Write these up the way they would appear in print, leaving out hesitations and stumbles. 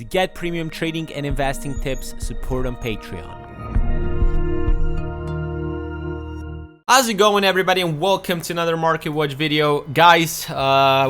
To get premium trading and investing tips, support on Patreon. How's it going, everybody, and welcome to another Market Watch video. Guys,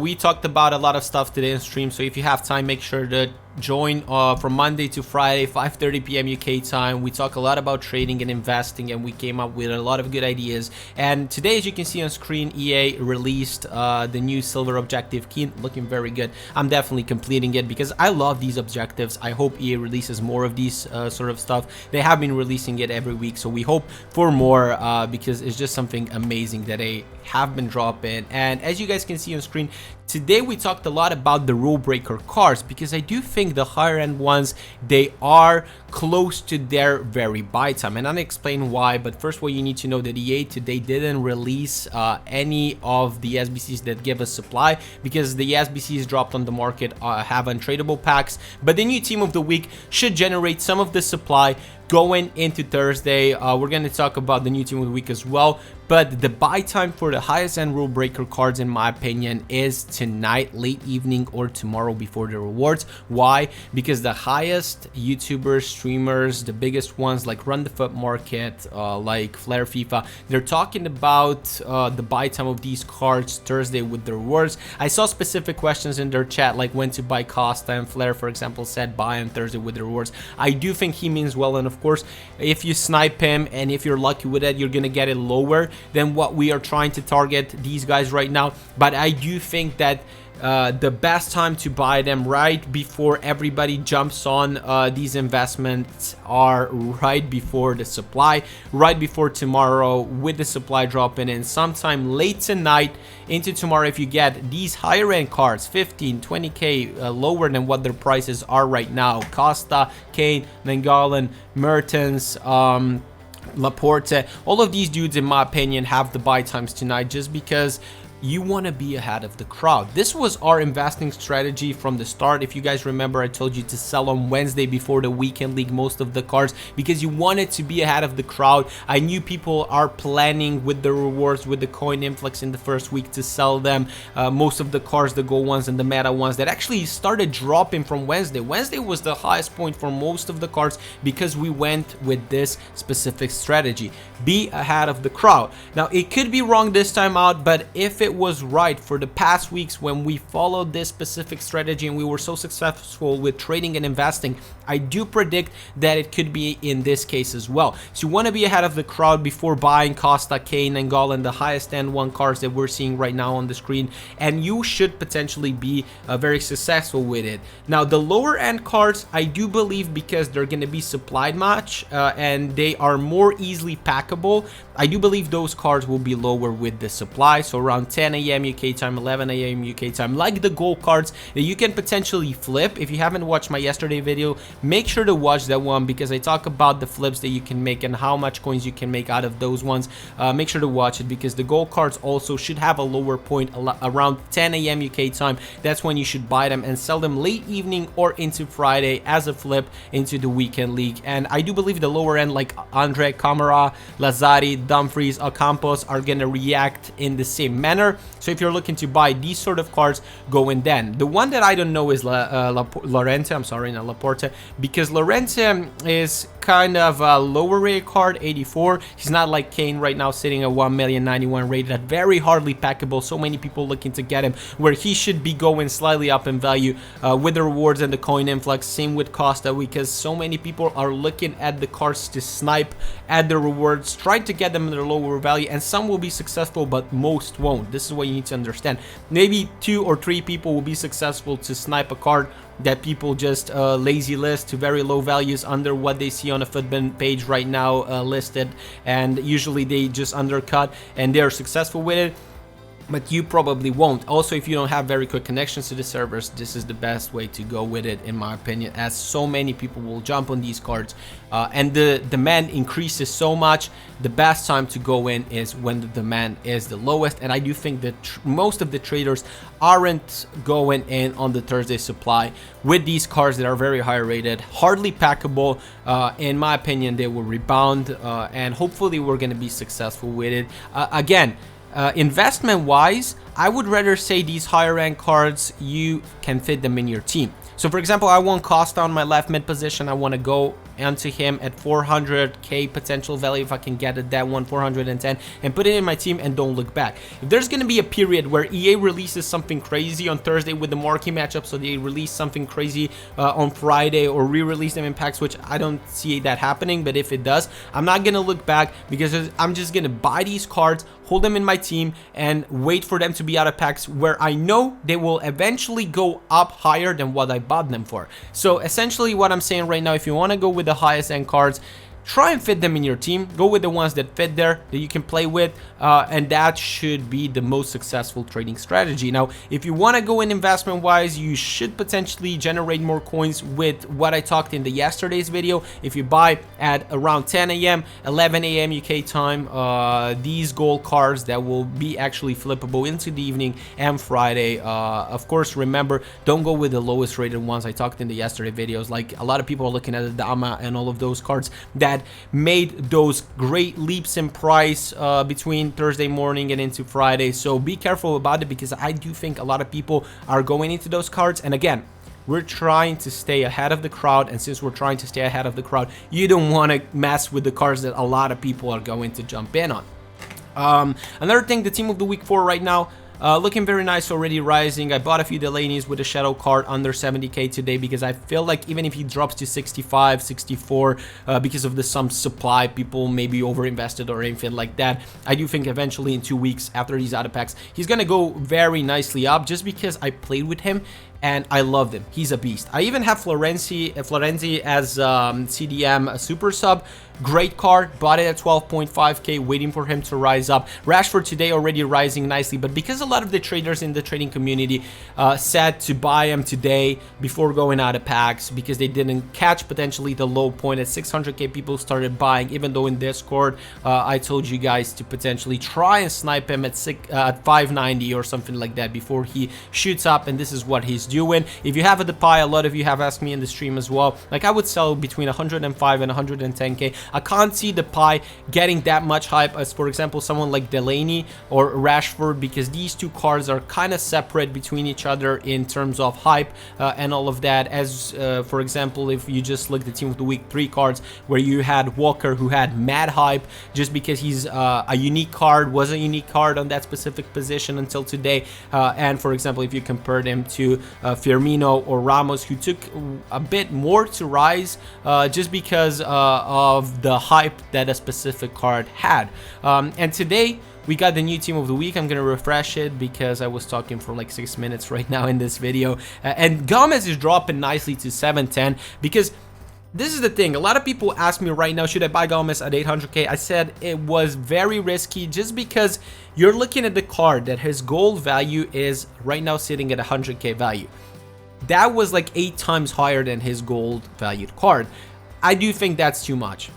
we talked about a lot of stuff today in stream, so if you have time, make sure to join from Monday to Friday, 5:30 p.m. UK time. We talk a lot about trading and investing, and we came up with a lot of good ideas. And today, as you can see on screen, EA released the new silver objective key, looking very good. I'm definitely completing it because I love these objectives. I hope EA releases more of these sort of stuff. They have been releasing it every week, so we hope for more because it's just something amazing that they have been dropping. And as you guys can see on screen, today we talked a lot about the rule breaker cards because I do think the higher end ones, they are close to their very buy time, and I'll explain why. But first, what you need to know that EA today didn't release any of the SBCs that give us supply because the SBCs dropped on the market have untradeable packs, but the new team of the week should generate some of the supply going into Thursday. We're going to talk about the new team of the week as well, but the buy time for the highest end rule breaker cards, in my opinion, is tonight, late evening, or tomorrow before the rewards. Why? Because the highest YouTubers, streamers, the biggest ones like Run the Foot Market, like Flare FIFA, they're talking about the buy time of these cards Thursday with the rewards. I saw specific questions in their chat, like when to buy Costa, and Flare, for example, said buy on Thursday with the rewards. I do think he means well, and of course, if you snipe him and if you're lucky with it, you're gonna get it lower than what we are trying to target these guys right now. But I do think that the best time to buy them right before everybody jumps on these investments are right before the supply, right before tomorrow with the supply dropping in sometime late tonight into tomorrow. If you get these higher end cards, 15, 20k lower than what their prices are right now, Costa, Kane, Nangolan, Mertens, Laporte, all of these dudes, in my opinion, have the buy times tonight just because you want to be ahead of the crowd. This was our investing strategy from the start. If you guys remember, I told you to sell on Wednesday before the weekend league most of the cards because you wanted to be ahead of the crowd. I knew people are planning with the rewards, with the coin influx in the first week to sell them. Most of the cards, the gold ones and the meta ones, that actually started dropping from Wednesday. Wednesday was the highest point for most of the cards because we went with this specific strategy. Be ahead of the crowd. Now, it could be wrong this time out, but if it was right for the past weeks when we followed this specific strategy and we were so successful with trading and investing, I do predict that it could be in this case as well. So you want to be ahead of the crowd before buying Costa, Kane, and Golan, the highest end one cards that we're seeing right now on the screen, and you should potentially be very successful with it. Now, the lower end cards, I do believe, because they're going to be supplied much and they are more easily packable, I do believe those cards will be lower with the supply, so around 10 a.m. UK time, 11 a.m. UK time, like the gold cards that you can potentially flip. If you haven't watched my yesterday video, make sure to watch that one because I talk about the flips that you can make and how much coins you can make out of those ones. Make sure to watch it because the gold cards also should have a lower point around 10 a.m. UK time. That's when you should buy them and sell them late evening or into Friday as a flip into the weekend league. And I do believe the lower end, like Andre, Camara, Lazari, Dumfries, Ocampos, are going to react in the same manner. So if you're looking to buy these sort of cards, go in then. The one that I don't know is Lorente. I'm sorry, not Laporte, because Lorente is kind of a lower rated card, 84. He's not like Kane right now sitting at 1,091,000 rated, very hardly packable. So many people looking to get him, where he should be going slightly up in value with the rewards and the coin influx. Same with Costa, because so many people are looking at the cards to snipe at the rewards, trying to get them in their lower value, and some will be successful, but most won't. This is what you need to understand. Maybe 2 or 3 people will be successful to snipe a card that people just lazy list to very low values under what they see on a Footbin page right now listed, and usually they just undercut and they're successful with it. But you probably won't. Also, if you don't have very quick connections to the servers, this is the best way to go with it, in my opinion, as so many people will jump on these cards and the demand increases so much. The best time to go in is when the demand is the lowest, and I do think that most of the traders aren't going in on the Thursday supply with these cards that are very high rated, hardly packable. In my opinion, they will rebound and hopefully we're going to be successful with it. Again, investment wise, I would rather say these higher end cards, you can fit them in your team. So for example, I want Costa on my left mid position. I want to go onto him at 400k potential value if I can get it, that one 410, and put it in my team and don't look back. If there's going to be a period where EA releases something crazy on Thursday with the marquee matchup, so they release something crazy on Friday or re-release them in packs, which I don't see that happening, but if it does, I'm not going to look back, because I'm just going to buy these cards, hold them in my team, and wait for them to be out of packs where I know they will eventually go up higher than what I bought them for. So essentially what I'm saying right now, if you want to go with the highest end cards, try and fit them in your team. Go with the ones that fit there, that you can play with, and that should be the most successful trading strategy. Now, if you want to go in investment wise, you should potentially generate more coins with what I talked in the yesterday's video. If you buy at around 10 a.m., 11 a.m. UK time, these gold cards that will be actually flippable into the evening and Friday. Of course, remember, don't go with the lowest rated ones. I talked in the yesterday videos, like a lot of people are looking at the Dama and all of those cards that made those great leaps in price between Thursday morning and into Friday. So be careful about it, because I do think a lot of people are going into those cards. And again, we're trying to stay ahead of the crowd, and since we're trying to stay ahead of the crowd, you don't want to mess with the cards that a lot of people are going to jump in on. Another thing, the team of the week 4 right now, looking very nice, already rising. I bought a few Delaney's with a shadow card under 70k today, because I feel like even if he drops to 65, 64, because of some supply, people maybe overinvested or anything like that, I do think eventually in 2 weeks after he's out of packs, he's gonna go very nicely up, just because I played with him and I loved him. He's a beast. I even have Florenzi as CDM super sub. Great card, bought it at 12.5k, waiting for him to rise up. Rashford today already rising nicely, but because a lot of the traders in the trading community said to buy him today before going out of packs, because they didn't catch potentially the low point at 600k, people started buying, even though in Discord I told you guys to potentially try and snipe him at 590 or something like that before he shoots up, and this is what he's doing. If you have a Depay, a lot of you have asked me in the stream as well, like I would sell between 105 and 110k. I can't see Depay getting that much hype as, for example, someone like Delaney or Rashford, because these two cards are kind of separate between each other in terms of hype and all of that. As for example, if you just look at the team of the week 3 cards, where you had Walker, who had mad hype just because he's a unique card, was a unique card on that specific position until today. And for example, if you compared him to Firmino or Ramos, who took a bit more to rise just because of the hype that a specific card had. And today we got the new team of the week. I'm gonna refresh it because I was talking for like 6 minutes right now in this video, and Gomez is dropping nicely to 710, because this is the thing. A lot of people ask me right now, should I buy Gomez at 800k? I said it was very risky, just because you're looking at the card that his gold value is right now sitting at 100k value. That was like 8 times higher than his gold valued card. I do think that's too much.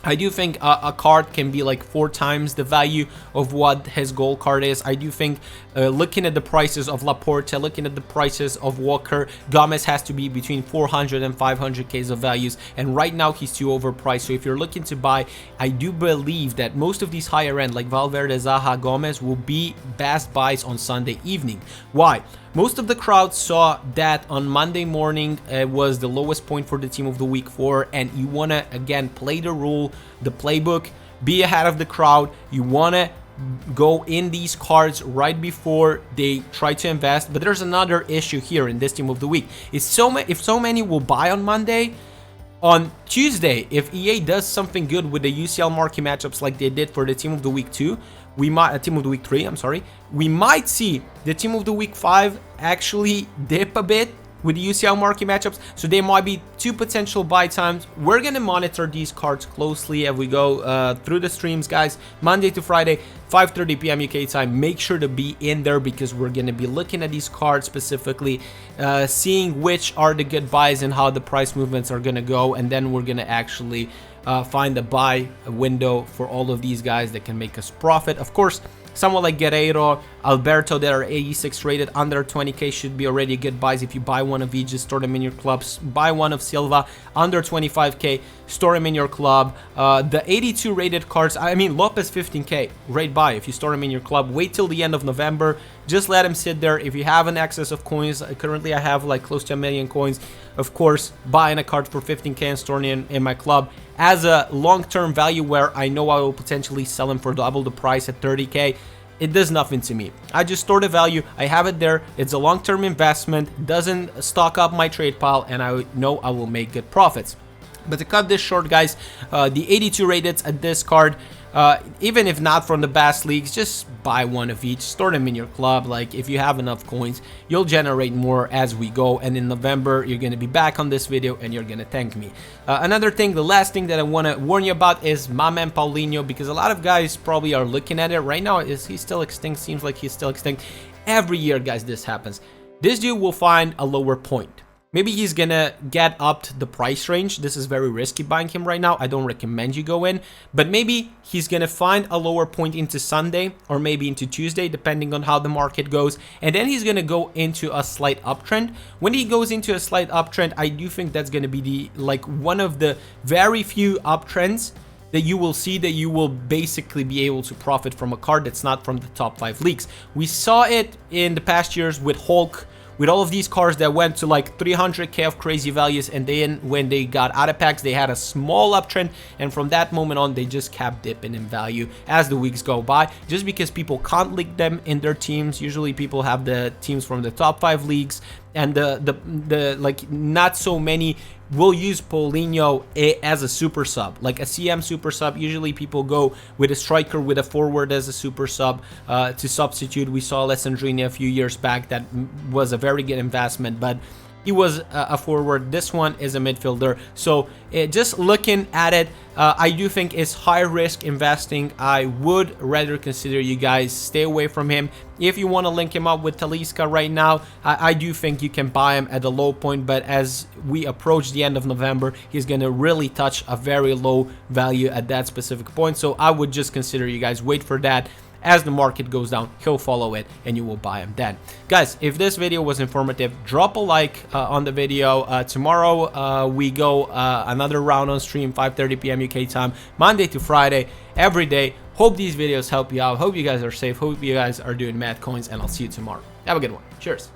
I do think a card can be like 4 times the value of what his gold card is. I do think looking at the prices of Laporte, looking at the prices of Walker, Gomez has to be between 400 and 500k of values, and right now he's too overpriced. So if you're looking to buy, I do believe that most of these higher end like Valverde, Zaha, Gomez will be best buys on Sunday evening. Why? Most of the crowd saw that on Monday morning was the lowest point for the team of the week 4, and you want to again play the rule, the playbook, be ahead of the crowd. You want to go in these cards right before they try to invest. But there's another issue here in this team of the week. If so many will buy on Monday, on Tuesday, if EA does something good with the UCL marquee matchups like they did for the team of the week 2, we might team of the week 3, I'm sorry, we might see the team of the week 5 actually dip a bit with the UCL marquee matchups, so there might be 2 potential buy times. We're gonna monitor these cards closely as we go through the streams, guys. Monday to Friday, 5:30 p.m. UK time. Make sure to be in there, because we're gonna be looking at these cards specifically, seeing which are the good buys and how the price movements are gonna go, and then we're gonna actually find a buy window for all of these guys that can make us profit. Of course, someone like Guerreiro, Alberto that are 86 rated under 20k should be already good buys. If you buy one of each, just store them in your clubs. Buy one of Silva under 25k, store him in your club. The 82 rated cards, I mean Lopez 15k, great buy if you store him in your club. Wait till the end of November, just let him sit there. If you have an excess of coins, currently I have like close to 1 million coins, of course buying a card for 15k and storing it in my club as a long-term value where I know I will potentially sell him for double the price at 30k. It does nothing to me. I just store the value, I have it there, it's a long-term investment, doesn't stock up my trade pile, and I know I will make good profits. But to cut this short, guys, the 82 rated at this card, even if not from the best leagues, just buy one of each, store them in your club. Like, if you have enough coins, you'll generate more as we go, and in November you're going to be back on this video and you're going to thank me. Another thing, the last thing that I want to warn you about is my man Paulinho, because a lot of guys probably are looking at it right now. Is he still extinct? Seems like he's still extinct. Every year, guys, this happens. This dude will find a lower point. Maybe he's gonna get up the price range. This is very risky buying him right now. I don't recommend you go in, but maybe he's gonna find a lower point into Sunday or maybe into Tuesday, depending on how the market goes, and then he's gonna go into a slight uptrend. When he goes into a slight uptrend, I do think that's gonna be the one of the very few uptrends that you will see that you will basically be able to profit from a card that's not from the top 5 leagues. We saw it in the past years with Hulk, with all of these cards that went to like 300k of crazy values, and then when they got out of packs, they had a small uptrend, and from that moment on, they just kept dipping in value as the weeks go by, just because people can't link them in their teams. Usually people have the teams from the top 5 leagues, and the like not so many will use Paulinho as a super sub, like a CM super sub. Usually people go with a striker with a forward as a super sub to substitute. We saw Alessandrini a few years back, that was a very good investment, but he was a forward. This one is a midfielder. So just looking at it, I do think it's high risk investing. I would rather consider you guys stay away from him. If you want to link him up with Talisca right now, I do think you can buy him at a low point, but as we approach the end of November, he's going to really touch a very low value at that specific point. So I would just consider you guys wait for that. As the market goes down, he'll follow it and you will buy him then. Guys, if this video was informative, drop a like on the video. Tomorrow we go another round on stream, 5:30 p.m. UK time, Monday to Friday, every day. Hope these videos help you out. Hope you guys are safe. Hope you guys are doing mad coins, and I'll see you tomorrow. Have a good one. Cheers.